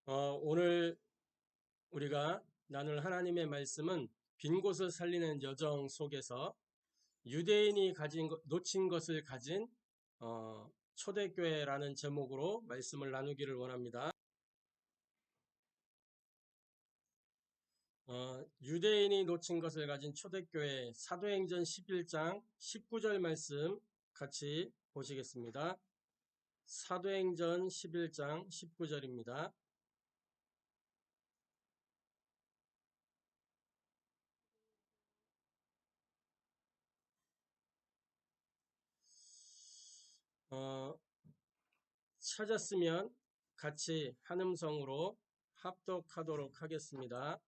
오늘 우리가 나눌 하나님의 말씀은 빈 곳을 살리는 여정 속에서 유대인이 놓친 것을 가진 초대교회라는 제목으로 말씀을 나누기를 원합니다. 유대인이 놓친 것을 가진 초대교회 사도행전 11장 19절 말씀 같이 보시겠습니다. 사도행전 11장 19절입니다. 찾았으면 같이 한음성으로 합독하도록 하겠습니다.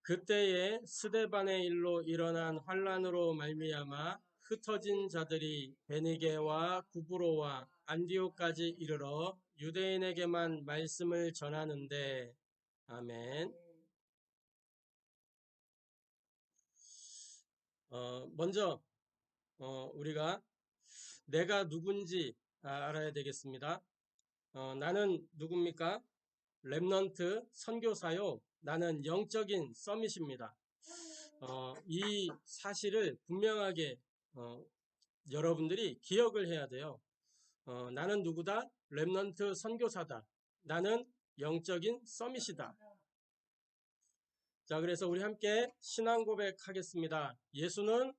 그때에 스데반의 일로 일어난 환란으로 말미암아 흩어진 자들이 베니게와 구브로와 안디옥까지 이르러 유대인에게만 말씀을 전하는데. 아멘. 먼저 우리가 내가 누군지 알아야 되겠습니다. 나는 누굽니까? 렘넌트 선교사요. 나는 영적인 서밋입니다. 이 사실을 분명하게 여러분들이 기억을 해야 돼요. 나는 누구다? 렘넌트 선교사다. 나는 영적인 서밋이다. 자, 그래서 우리 함께 신앙 고백하겠습니다. 예수는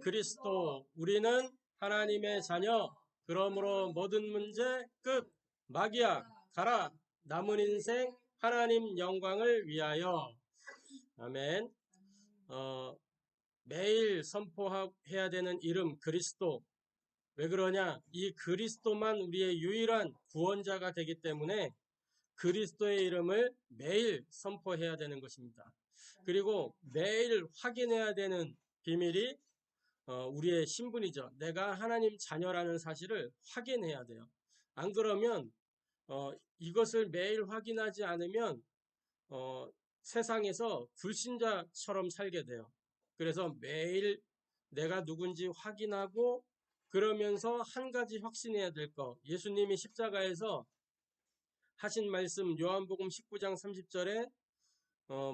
그리스도, 우리는 하나님의 자녀. 그러므로 모든 문제 끝. 마귀야, 가라. 남은 인생 하나님 영광을 위하여. 아멘. 매일 선포해야 되는 이름 그리스도. 왜 그러냐? 이 그리스도만 우리의 유일한 구원자가 되기 때문에 그리스도의 이름을 매일 선포해야 되는 것입니다. 그리고 매일 확인해야 되는 비밀이 우리의 신분이죠. 내가 하나님 자녀라는 사실을 확인해야 돼요. 안 그러면 이것을 매일 확인하지 않으면 세상에서 불신자처럼 살게 돼요. 그래서 매일 내가 누군지 확인하고 그러면서 한 가지 확신해야 될 거. 예수님이 십자가에서 하신 말씀 요한복음 19장 30절에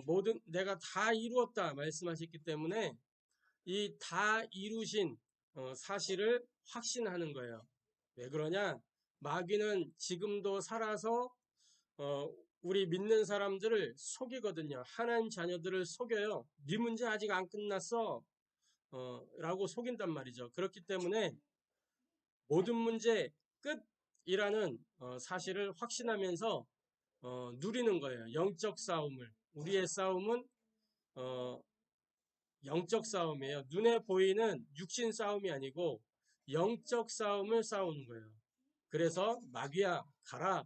모든 내가 다 이루었다 말씀하셨기 때문에 이 다 이루신 사실을 확신하는 거예요. 왜 그러냐? 마귀는 지금도 살아서 우리 믿는 사람들을 속이거든요. 하나님 자녀들을 속여요. 네 문제 아직 안 끝났어. 라고 속인단 말이죠. 그렇기 때문에 모든 문제 끝이라는 사실을 확신하면서 누리는 거예요. 영적 싸움을. 우리의 싸움은 영적 싸움이에요. 눈에 보이는 육신 싸움이 아니고 영적 싸움을 싸우는 거예요. 그래서 마귀야 가라.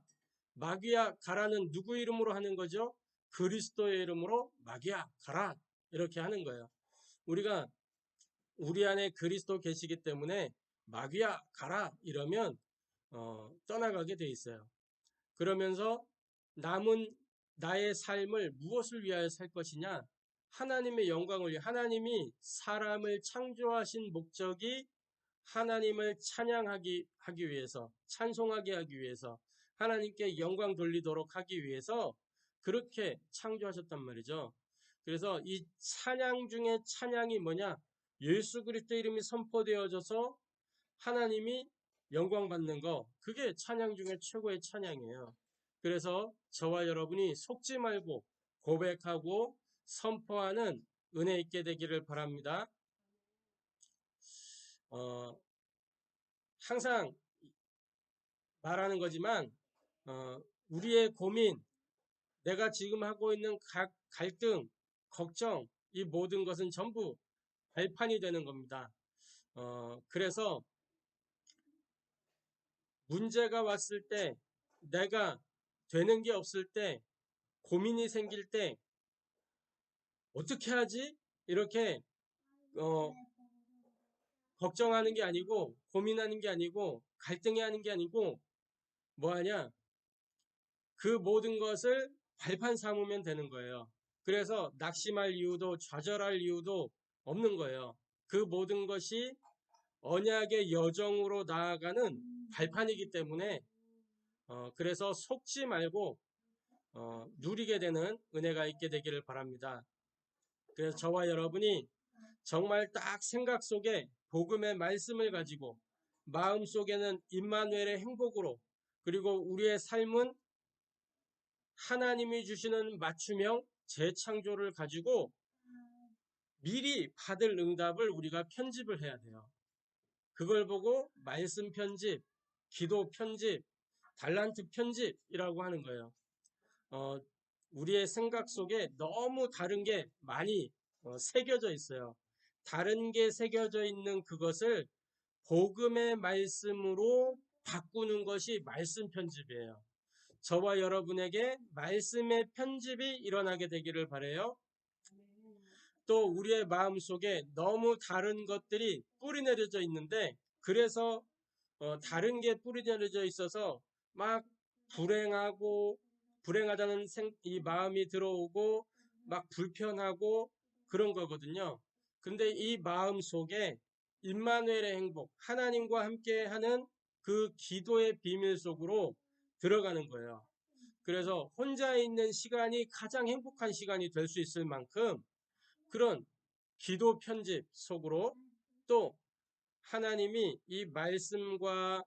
마귀야 가라는 누구 이름으로 하는 거죠? 그리스도의 이름으로 마귀야 가라. 이렇게 하는 거예요. 우리가 우리 안에 그리스도 계시기 때문에 마귀야 가라 이러면 떠나가게 돼 있어요. 그러면서 남은 나의 삶을 무엇을 위하여 살 것이냐? 하나님의 영광을 위해. 하나님이 사람을 창조하신 목적이 하나님을 찬양하기 위해서, 찬송하게 하기 위해서, 하나님께 영광 돌리도록 하기 위해서 그렇게 창조하셨단 말이죠. 그래서 이 찬양 중에 찬양이 뭐냐? 예수 그리스도 이름이 선포되어져서 하나님이 영광 받는 거, 그게 찬양 중에 최고의 찬양이에요. 그래서 저와 여러분이 속지 말고 고백하고 선포하는 은혜 있게 되기를 바랍니다. 항상 말하는 거지만 우리의 고민, 내가 지금 하고 있는 갈등, 걱정, 이 모든 것은 전부 발판이 되는 겁니다. 그래서 문제가 왔을 때, 내가 되는 게 없을 때, 고민이 생길 때 어떻게 하지? 이렇게 걱정하는 게 아니고, 고민하는 게 아니고, 갈등해하는 게 아니고 뭐하냐? 그 모든 것을 발판 삼으면 되는 거예요. 그래서 낙심할 이유도 좌절할 이유도 없는 거예요. 그 모든 것이 언약의 여정으로 나아가는 발판이기 때문에 그래서 속지 말고 누리게 되는 은혜가 있게 되기를 바랍니다. 그래서 저와 여러분이 정말 딱 생각 속에 복음의 말씀을 가지고 마음 속에는 임마누엘의 행복으로, 그리고 우리의 삶은 하나님이 주시는 맞춤형 재창조를 가지고 미리 받을 응답을 우리가 편집을 해야 돼요. 그걸 보고 말씀 편집, 기도 편집, 달란트 편집이라고 하는 거예요. 우리의 생각 속에 너무 다른 게 많이 새겨져 있어요. 다른 게 새겨져 있는 그것을 복음의 말씀으로 바꾸는 것이 말씀 편집이에요. 저와 여러분에게 말씀의 편집이 일어나게 되기를 바라요. 또 우리의 마음 속에 너무 다른 것들이 뿌리내려져 있는데, 그래서 다른 게 뿌리내려져 있어서 막 불행하다는 이 마음이 들어오고 막 불편하고 그런 거거든요. 근데 이 마음 속에 임마누엘의 행복, 하나님과 함께하는 그 기도의 비밀 속으로 들어가는 거예요. 그래서 혼자 있는 시간이 가장 행복한 시간이 될 수 있을 만큼 그런 기도 편집 속으로, 또 하나님이 이 말씀과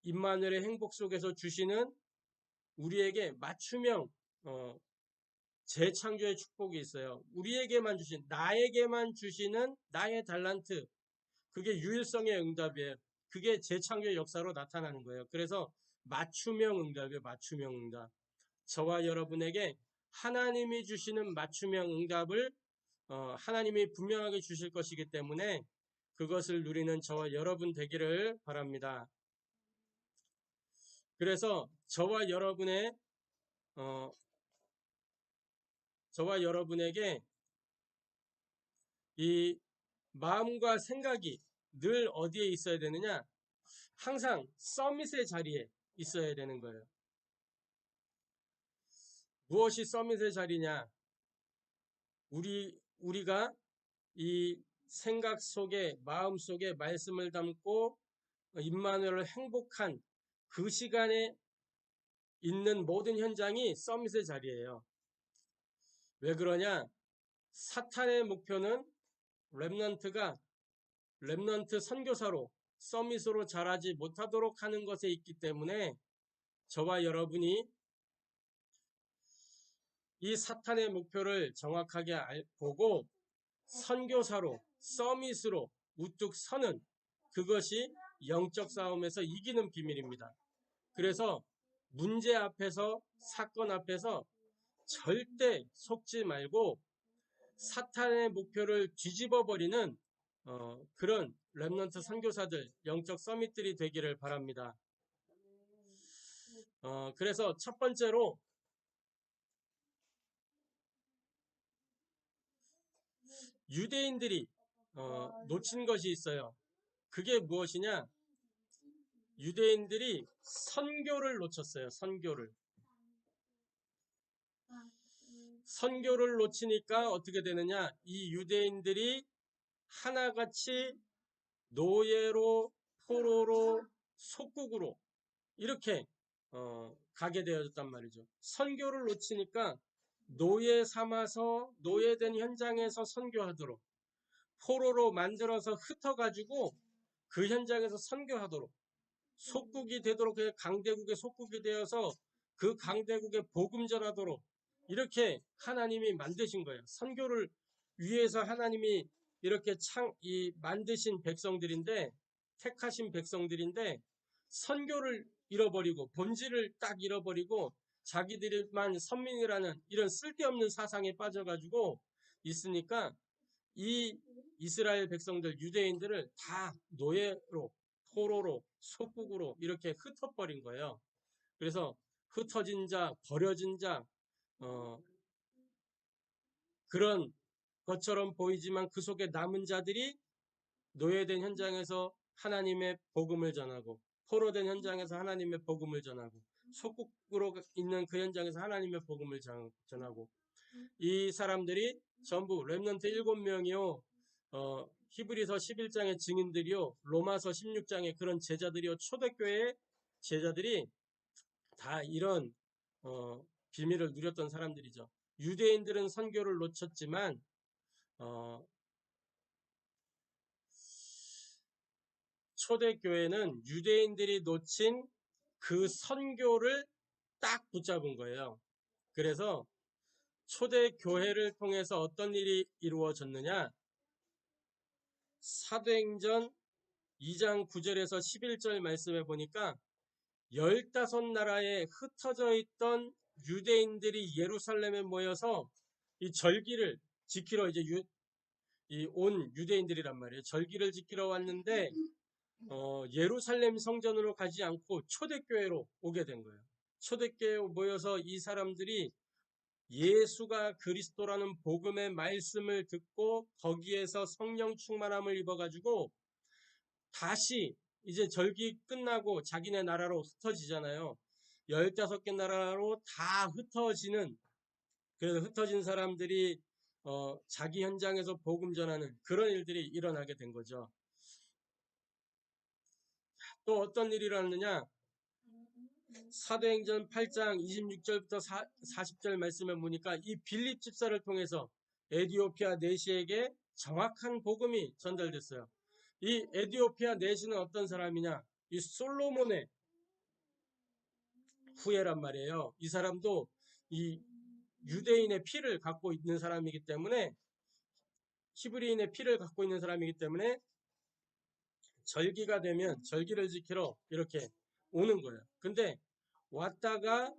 임마누엘의 행복 속에서 주시는 우리에게 맞춤형 재창조의 축복이 있어요. 우리에게만 나에게만 주시는 나의 달란트, 그게 유일성의 응답이에요. 그게 재창조의 역사로 나타나는 거예요. 그래서 맞춤형 응답이에요. 맞춤형 응답. 저와 여러분에게 하나님이 주시는 맞춤형 응답을 하나님이 분명하게 주실 것이기 때문에 그것을 누리는 저와 여러분 되기를 바랍니다. 그래서 저와 여러분에게 이 마음과 생각이 늘 어디에 있어야 되느냐? 항상 서밋의 자리에 있어야 되는 거예요. 무엇이 서밋의 자리냐? 우리가 이 생각 속에, 마음 속에 말씀을 담고 임마누엘을 행복한 그 시간에 있는 모든 현장이 서밋의 자리예요. 왜 그러냐? 사탄의 목표는 렘넌트 선교사로 서밋으로 자라지 못하도록 하는 것에 있기 때문에 저와 여러분이 이 사탄의 목표를 정확하게 보고 선교사로 서밋으로 우뚝 서는, 그것이 영적 싸움에서 이기는 비밀입니다. 그래서 문제 앞에서, 사건 앞에서 절대 속지 말고 사탄의 목표를 뒤집어 버리는 그런 렘넌트 선교사들, 영적 서밋들이 되기를 바랍니다. 그래서 첫 번째로 유대인들이 놓친 것이 있어요. 그게 무엇이냐? 유대인들이 선교를 놓쳤어요. 선교를 놓치니까 어떻게 되느냐? 이 유대인들이 하나같이 노예로, 포로로, 속국으로 이렇게 가게 되어졌단 말이죠. 선교를 놓치니까 노예 삼아서 노예된 현장에서 선교하도록, 포로로 만들어서 흩어가지고 그 현장에서 선교하도록, 속국이 되도록, 강대국의 속국이 되어서 그 강대국에 복음 전하도록 이렇게 하나님이 만드신 거예요. 선교를 위해서 하나님이 이렇게 만드신 백성들인데, 택하신 백성들인데, 선교를 잃어버리고 본질을 딱 잃어버리고 자기들만 선민이라는 이런 쓸데없는 사상에 빠져가지고 있으니까 이 이스라엘 백성들, 유대인들을 다 노예로, 포로로, 속국으로 이렇게 흩어버린 거예요. 그래서 흩어진 자, 버려진 자, 그런 것처럼 보이지만 그 속에 남은 자들이 노예된 현장에서 하나님의 복음을 전하고, 포로된 현장에서 하나님의 복음을 전하고, 속국으로 있는 그 현장에서 하나님의 복음을 전하고, 이 사람들이 전부 렘넌트 7명이요 히브리서 11장의 증인들이요, 로마서 16장의 그런 제자들이요, 초대교회 제자들이 다 이런 비밀을 누렸던 사람들이죠. 유대인들은 선교를 놓쳤지만 초대교회는 유대인들이 놓친 그 선교를 딱 붙잡은 거예요. 그래서 초대교회를 통해서 어떤 일이 이루어졌느냐? 사도행전 2장 9절에서 11절 말씀에 보니까 15나라에 흩어져 있던 유대인들이 예루살렘에 모여서 이 절기를 지키러 이제 온 유대인들이란 말이에요. 절기를 지키러 왔는데 예루살렘 성전으로 가지 않고 초대교회로 오게 된 거예요. 초대교회에 모여서 이 사람들이 예수가 그리스도라는 복음의 말씀을 듣고 거기에서 성령 충만함을 입어가지고 다시 이제 절기 끝나고 자기네 나라로 흩어지잖아요. 15개 나라로 다 흩어지는, 그래서 흩어진 사람들이 자기 현장에서 복음 전하는 그런 일들이 일어나게 된 거죠. 또 어떤 일이 일어났느냐? 사도행전 8장 26절부터 40절 말씀에 보니까 이 빌립 집사를 통해서 에디오피아 내시에게 정확한 복음이 전달됐어요. 이 에디오피아 내시는 어떤 사람이냐? 이 솔로몬의 후예란 말이에요. 이 사람도 이 유대인의 피를 갖고 있는 사람이기 때문에, 히브리인의 피를 갖고 있는 사람이기 때문에 절기가 되면 절기를 지키러 이렇게 오는 거예요. 근데 왔다가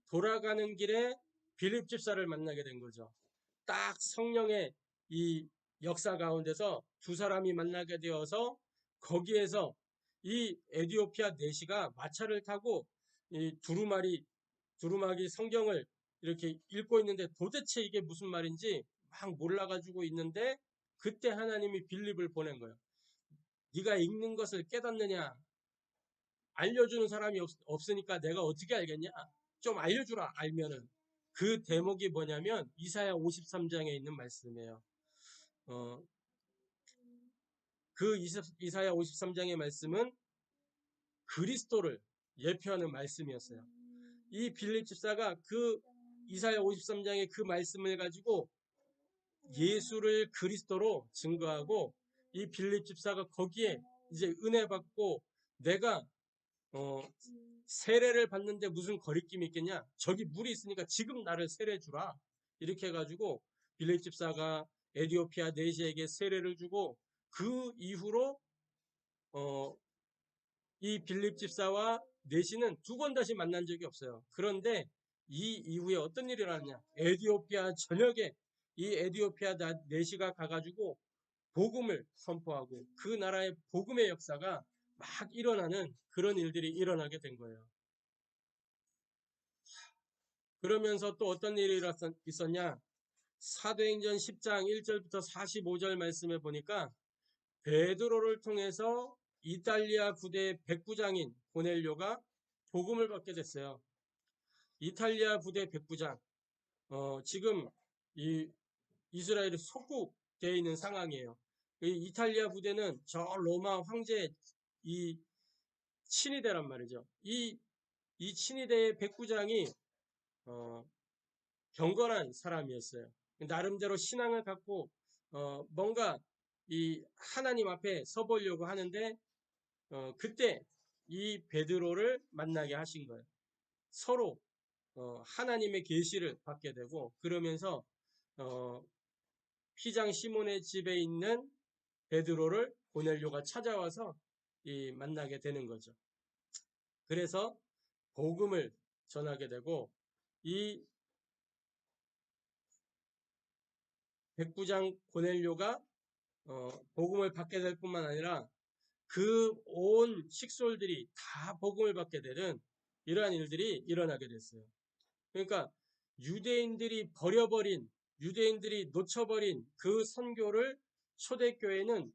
돌아가는 길에 빌립 집사를 만나게 된 거죠. 딱 성령의 이 역사 가운데서 두 사람이 만나게 되어서 거기에서 이 에디오피아 내시가 마차를 타고 이 두루마기 성경을 이렇게 읽고 있는데 도대체 이게 무슨 말인지 막 몰라가지고 있는데 그때 하나님이 빌립을 보낸 거예요. 네가 읽는 것을 깨닫느냐? 알려주는 사람이 없으니까 내가 어떻게 알겠냐? 좀 알려주라, 알면은. 그 대목이 뭐냐면 이사야 53장에 있는 말씀이에요. 그 이사야 53장의 말씀은 그리스도를 예표하는 말씀이었어요. 이 빌립 집사가 그 이사야 53장의 그 말씀을 가지고 예수를 그리스도로 증거하고, 이 빌립 집사가 거기에 이제 은혜 받고, 내가 세례를 받는데 무슨 거리낌이 있겠냐? 저기 물이 있으니까 지금 나를 세례 주라. 이렇게 해가지고 빌립 집사가 에디오피아 내시에게 세례를 주고, 그 이후로 이 빌립 집사와 내시는 두 번 다시 만난 적이 없어요. 그런데 이 이후에 어떤 일이 일어났냐? 에디오피아 전역에 이 에디오피아 내시가 가가지고 복음을 선포하고 그 나라의 복음의 역사가 막 일어나는 그런 일들이 일어나게 된 거예요. 그러면서 또 어떤 일이 있었냐? 사도행전 10장 1절부터 45절 말씀에 보니까 베드로를 통해서 이탈리아 부대의 백부장인 고넬료가 복음을 받게 됐어요. 이탈리아 부대 백부장, 지금 이 이스라엘이 속국되어 있는 상황이에요. 이 이탈리아 부대는 저 로마 황제 이 친위대란 말이죠. 이 친위대의 백부장이 경건한 사람이었어요. 나름대로 신앙을 갖고 뭔가 이 하나님 앞에 서보려고 하는데 그때 이 베드로를 만나게 하신 거예요. 서로 하나님의 계시를 받게 되고, 그러면서 피장 시몬의 집에 있는 베드로를 고넬료가 찾아와서 만나게 되는 거죠. 그래서 복음을 전하게 되고, 이 백부장 고넬료가 복음을 받게 될 뿐만 아니라 그 온 식솔들이 다 복음을 받게 되는 이러한 일들이 일어나게 됐어요. 그러니까 유대인들이 유대인들이 놓쳐버린 그 선교를 초대교회는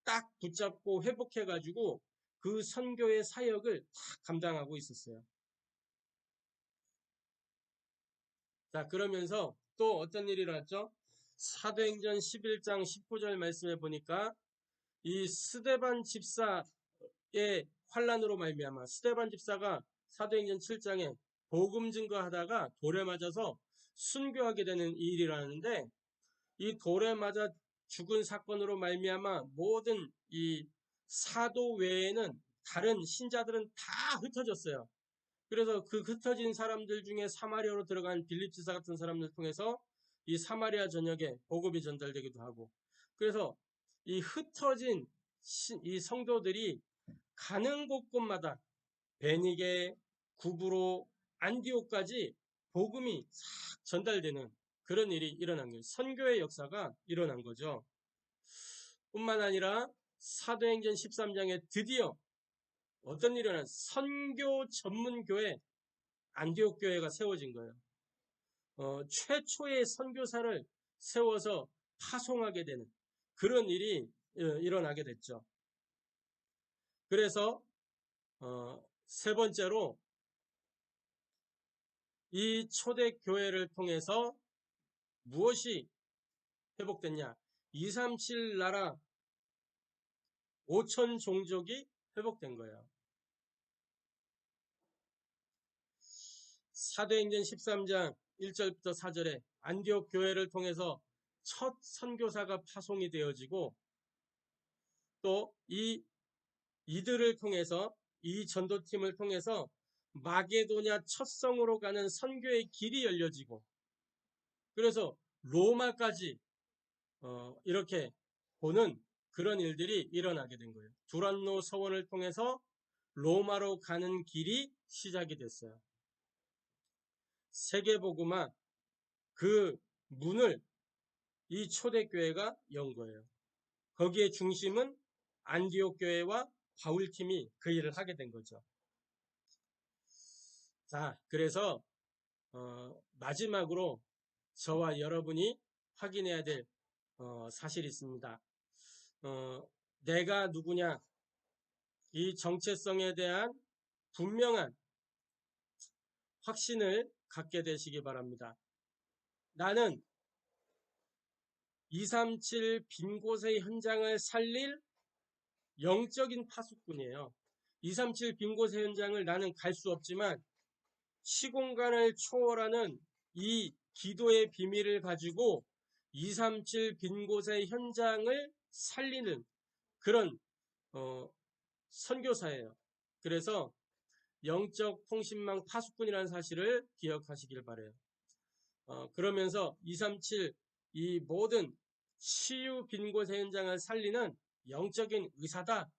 딱 붙잡고 회복해가지고 그 선교의 사역을 다 감당하고 있었어요. 자, 그러면서 또 어떤 일이 일어났죠? 사도행전 11장 19절 말씀에 보니까 이 스데반 집사의 환란으로 말미암아 스데반 집사가 사도행전 7장에 복음 증거하다가 돌에 맞아서 순교하게 되는 일이라는데, 이 돌에 맞아 죽은 사건으로 말미암아 모든 이 사도 외에는 다른 신자들은 다 흩어졌어요. 그래서 그 흩어진 사람들 중에 사마리아로 들어간 빌립 지사 같은 사람들 통해서 이 사마리아 전역에 복음이 전달되기도 하고, 그래서 이 흩어진 이 성도들이 가는 곳곳마다 베니게, 구브로, 안디옥까지 복음이 싹 전달되는 그런 일이 일어난 거예요. 선교의 역사가 일어난 거죠. 뿐만 아니라 사도행전 13장에 드디어 어떤 일이 일어난, 선교 전문교회 안디옥 교회가 세워진 거예요. 최초의 선교사를 세워서 파송하게 되는 그런 일이 일어나게 됐죠. 그래서 세 번째로 이 초대교회를 통해서 무엇이 회복됐냐? 237 나라 5천 종족이 회복된 거예요. 사도행전 13장 1절부터 4절에 안디옥 교회를 통해서 첫 선교사가 파송이 되어지고, 또 이들을 통해서, 이 전도팀을 통해서 마게도냐 첫 성으로 가는 선교의 길이 열려지고, 그래서 로마까지 이렇게 보는 그런 일들이 일어나게 된 거예요. 두란노 서원을 통해서 로마로 가는 길이 시작이 됐어요. 세계복음화 그 문을 이 초대교회가 연 거예요. 거기에 중심은 안디옥 교회와 바울팀이 그 일을 하게 된 거죠. 자, 그래서 마지막으로 저와 여러분이 확인해야 될 사실이 있습니다. 내가 누구냐, 이 정체성에 대한 분명한 확신을 갖게 되시기 바랍니다. 나는 237 빈곳의 현장을 살릴 영적인 파수꾼이에요. 237 빈곳의 현장을 나는 갈 수 없지만 시공간을 초월하는 이 기도의 비밀을 가지고 237 빈곳의 현장을 살리는 그런 선교사예요. 그래서 영적 통신망 파수꾼이라는 사실을 기억하시길 바라요. 그러면서 237 이 모든 치유 빈곳의 현장을 살리는 영적인 의사다.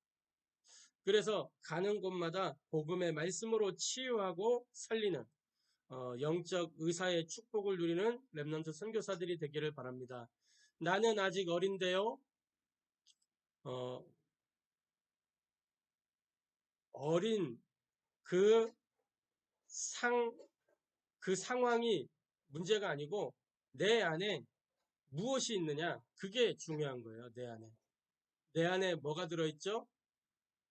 그래서 가는 곳마다 복음의 말씀으로 치유하고 살리는 영적 의사의 축복을 누리는 렘넌트 선교사들이 되기를 바랍니다. 나는 아직 어린데요. 어린 그 상황이 문제가 아니고 내 안에 무엇이 있느냐, 그게 중요한 거예요. 내 안에 뭐가 들어있죠?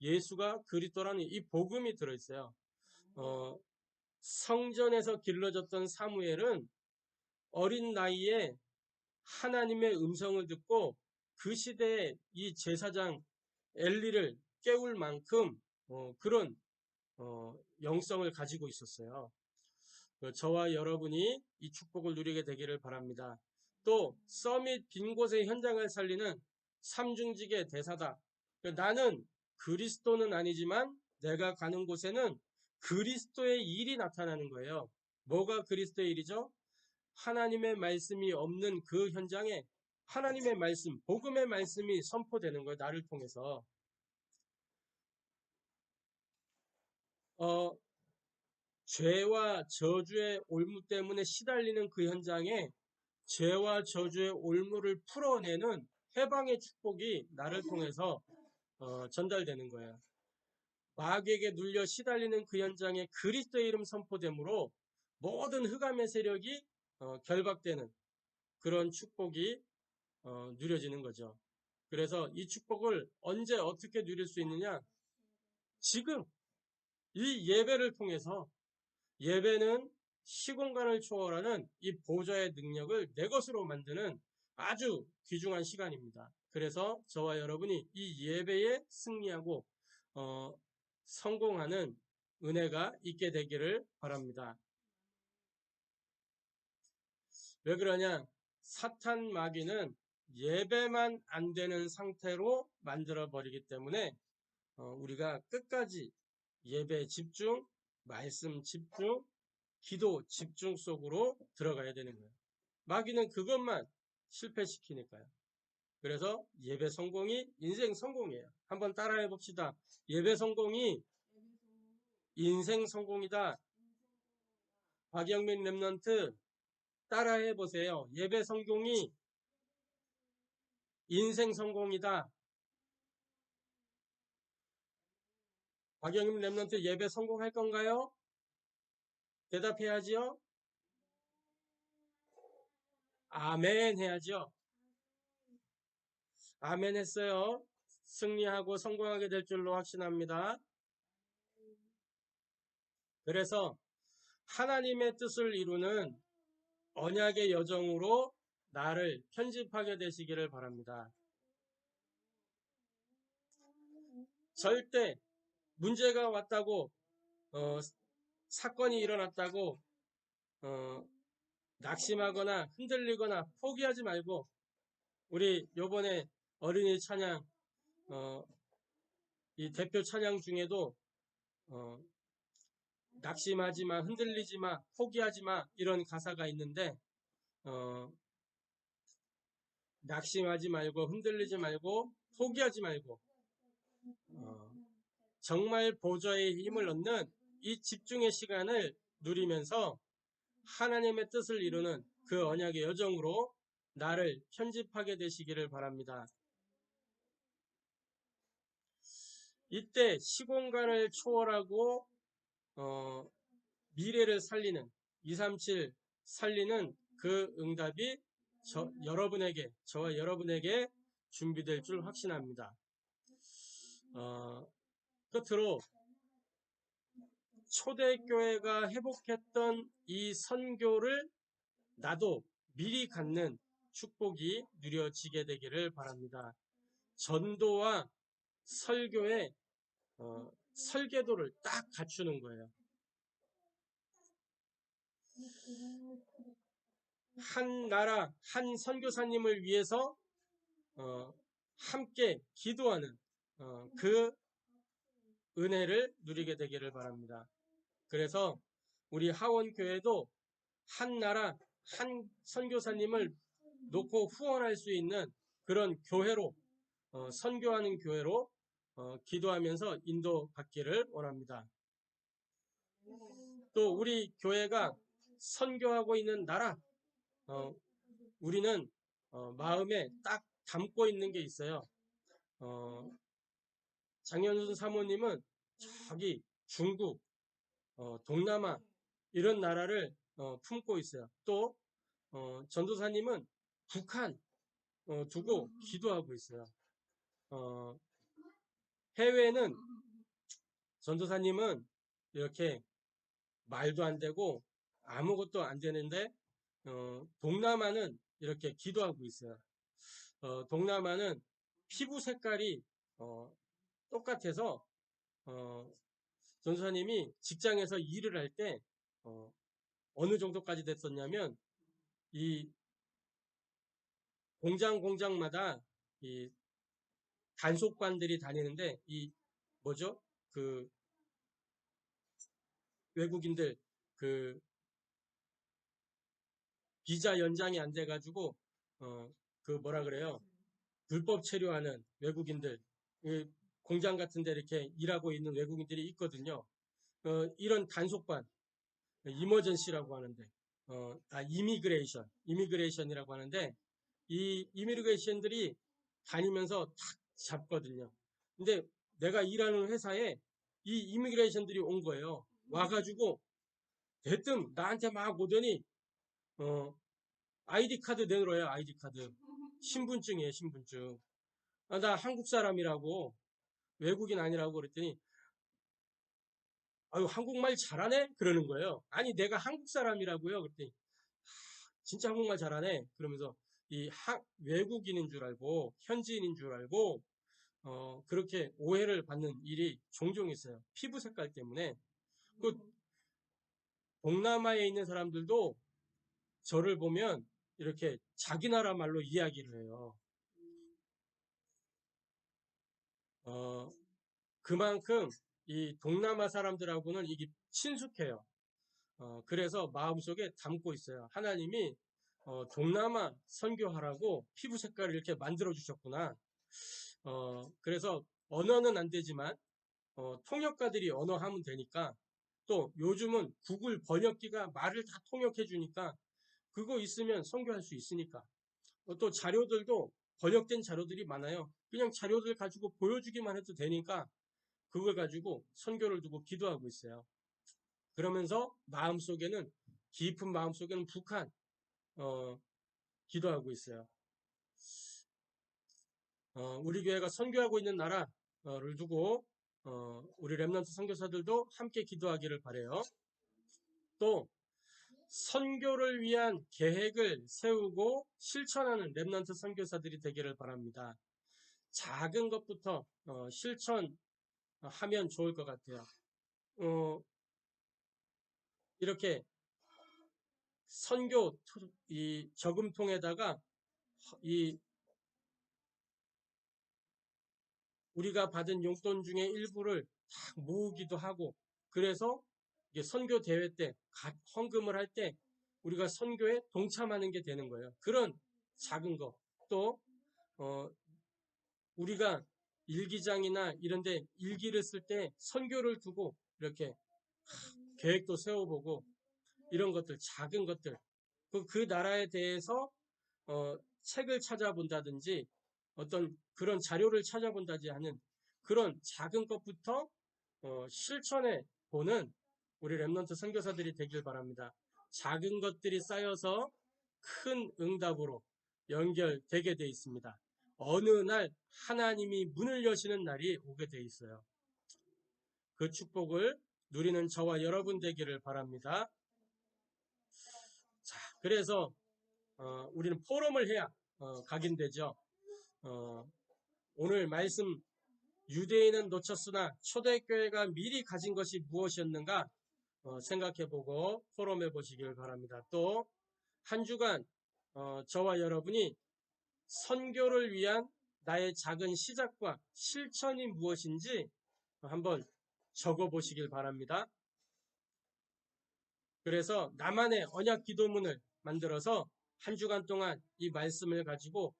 예수가 그리스도라는 이 복음이 들어있어요. 성전에서 길러졌던 사무엘은 어린 나이에 하나님의 음성을 듣고 그 시대에 이 제사장 엘리를 깨울 만큼 그런 영성을 가지고 있었어요. 저와 여러분이 이 축복을 누리게 되기를 바랍니다. 또 서밋 빈곳의 현장을 살리는 삼중직의 대사다. 나는 그리스도는 아니지만 내가 가는 곳에는 그리스도의 일이 나타나는 거예요. 뭐가 그리스도의 일이죠? 하나님의 말씀이 없는 그 현장에 하나님의 말씀, 복음의 말씀이 선포되는 거예요. 나를 통해서. 죄와 저주의 올무 때문에 시달리는 그 현장에 죄와 저주의 올무를 풀어내는 해방의 축복이 나를 통해서 전달되는 거예요. 마귀에게 눌려 시달리는 그 현장에 그리스도의 이름 선포되므로 모든 흑암의 세력이 결박되는 그런 축복이 누려지는 거죠. 그래서 이 축복을 언제 어떻게 누릴 수 있느냐? 지금 이 예배를 통해서, 예배는 시공간을 초월하는 이 보좌의 능력을 내 것으로 만드는 아주 귀중한 시간입니다. 그래서 저와 여러분이 이 예배에 승리하고 성공하는 은혜가 있게 되기를 바랍니다. 왜 그러냐? 사탄 마귀는 예배만 안 되는 상태로 만들어 버리기 때문에 우리가 끝까지 예배 집중, 말씀 집중, 기도 집중 속으로 들어가야 되는 거예요. 마귀는 그것만 실패시키니까요. 그래서 예배 성공이 인생 성공이에요. 한번 따라해 봅시다. 예배 성공이 인생 성공이다. 박영민 랩런트 따라해 보세요. 예배 성공이 인생 성공이다. 박영민 랩런트 예배 성공할 건가요? 대답해야지요. 아멘 해야죠. 아멘 했어요. 승리하고 성공하게 될 줄로 확신합니다. 그래서 하나님의 뜻을 이루는 언약의 여정으로 나를 편집하게 되시기를 바랍니다. 절대 문제가 왔다고 사건이 일어났다고 낙심하거나 흔들리거나 포기하지 말고 우리 요번에 어린이 찬양 이 대표 찬양 중에도 낙심하지 마, 흔들리지 마, 포기하지 마 이런 가사가 있는데 낙심하지 말고 흔들리지 말고 포기하지 말고 정말 보좌의 힘을 얻는 이 집중의 시간을 누리면서 하나님의 뜻을 이루는 그 언약의 여정으로 나를 편집하게 되시기를 바랍니다. 이때 시공간을 초월하고 미래를 살리는 237 살리는 그 응답이 저와 여러분에게 준비될 줄 확신합니다. 끝으로 초대교회가 회복했던 이 선교를 나도 미리 갖는 축복이 누려지게 되기를 바랍니다. 전도와 설교의 설계도를 딱 갖추는 거예요. 한 나라, 한 선교사님을 위해서 함께 기도하는 그 은혜를 누리게 되기를 바랍니다. 그래서 우리 하원교회도 한 나라, 한 선교사님을 놓고 후원할 수 있는 그런 교회로 선교하는 교회로 기도하면서 인도받기를 원합니다. 또 우리 교회가 선교하고 있는 나라 우리는 마음에 딱 담고 있는 게 있어요. 장현순 사모님은 저기 중국, 동남아 이런 나라를 품고 있어요. 또 전도사님은 북한 두고 기도하고 있어요. 해외는 전도사님은 이렇게 말도 안 되고 아무것도 안 되는데 동남아는 이렇게 기도하고 있어요. 동남아는 피부 색깔이 똑같아서 전도사님이 직장에서 일을 할 때 어느 정도까지 됐었냐면 이 공장마다 이 단속반들이 다니는데 이 뭐죠? 그 외국인들 그 비자 연장이 안 돼가지고 그 뭐라 그래요? 불법 체류하는 외국인들 공장 같은데 이렇게 일하고 있는 외국인들이 있거든요. 이런 단속반 이머전시라고 하는데 이미그레이션이라고 하는데 이 이미그레이션들이 다니면서 탁 잡거든요. 근데 내가 일하는 회사에 이 이미그레이션들이 온 거예요. 와가지고 대뜸 나한테 막 오더니 아이디 카드 내놓으래요. 아이디 카드. 신분증이에요. 신분증. 나 한국 사람이라고 외국인 아니라고 그랬더니 아유 한국말 잘하네? 그러는 거예요. 아니 내가 한국 사람이라고요. 그랬더니 진짜 한국말 잘하네. 그러면서 외국인인 줄 알고 현지인인 줄 알고 그렇게 오해를 받는 일이 종종 있어요. 피부 색깔 때문에. 그 동남아에 있는 사람들도 저를 보면 이렇게 자기 나라 말로 이야기를 해요. 그만큼 이 동남아 사람들하고는 이게 친숙해요. 그래서 마음속에 담고 있어요. 하나님이 동남아 선교하라고 피부 색깔을 이렇게 만들어 주셨구나. 그래서 언어는 안 되지만 통역가들이 언어하면 되니까, 또 요즘은 구글 번역기가 말을 다 통역해 주니까 그거 있으면 선교할 수 있으니까. 또 자료들도 번역된 자료들이 많아요. 그냥 자료들 가지고 보여주기만 해도 되니까 그걸 가지고 선교를 두고 기도하고 있어요. 그러면서 마음속에는, 깊은 마음속에는 북한 기도하고 있어요. 우리 교회가 선교하고 있는 나라를 두고 우리 렘넌트 선교사들도 함께 기도하기를 바라요. 또 선교를 위한 계획을 세우고 실천하는 렘넌트 선교사들이 되기를 바랍니다. 작은 것부터 실천하면 좋을 것 같아요. 이렇게 선교 이 저금통에다가 이 우리가 받은 용돈 중에 일부를 다 모으기도 하고, 그래서 이게 선교 대회 때 헌금을 할 때 우리가 선교에 동참하는 게 되는 거예요. 그런 작은 거. 또 우리가 일기장이나 이런데 일기를 쓸 때 선교를 두고 이렇게 계획도 세워보고, 이런 것들, 작은 것들, 그 나라에 대해서 책을 찾아본다든지 어떤 그런 자료를 찾아본다든지 하는 그런 작은 것부터 실천해 보는 우리 렘넌트 선교사들이 되길 바랍니다. 작은 것들이 쌓여서 큰 응답으로 연결되게 돼 있습니다. 어느 날 하나님이 문을 여시는 날이 오게 돼 있어요. 그 축복을 누리는 저와 여러분 되기를 바랍니다. 자, 그래서 우리는 포럼을 해야 각인되죠. 오늘 말씀, 유대인은 놓쳤으나 초대교회가 미리 가진 것이 무엇이었는가 생각해보고 포럼해 보시길 바랍니다. 또 한 주간 저와 여러분이 선교를 위한 나의 작은 시작과 실천이 무엇인지 한번 적어 보시길 바랍니다. 그래서 나만의 언약 기도문을 만들어서 한 주간 동안 이 말씀을 가지고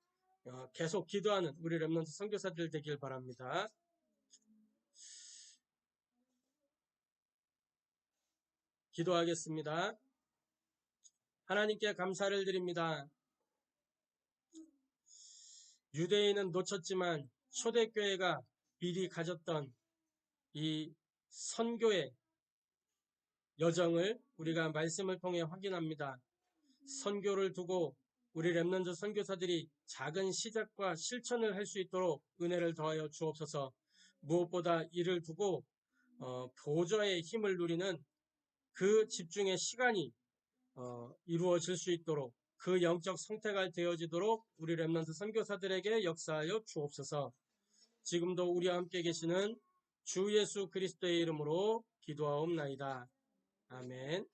계속 기도하는 우리 렘넌트 선교사들 되길 바랍니다. 기도하겠습니다. 하나님께 감사를 드립니다. 유대인은 놓쳤지만 초대교회가 미리 가졌던 이 선교의 여정을 우리가 말씀을 통해 확인합니다. 선교를 두고 우리 렘넌트 선교사들이 작은 시작과 실천을 할 수 있도록 은혜를 더하여 주옵소서. 무엇보다 이를 두고 보좌의 힘을 누리는 그 집중의 시간이 이루어질 수 있도록, 그 영적 성태가 되어지도록 우리 렘넌트 선교사들에게 역사하여 주옵소서. 지금도 우리와 함께 계시는 주 예수 그리스도의 이름으로 기도하옵나이다. 아멘.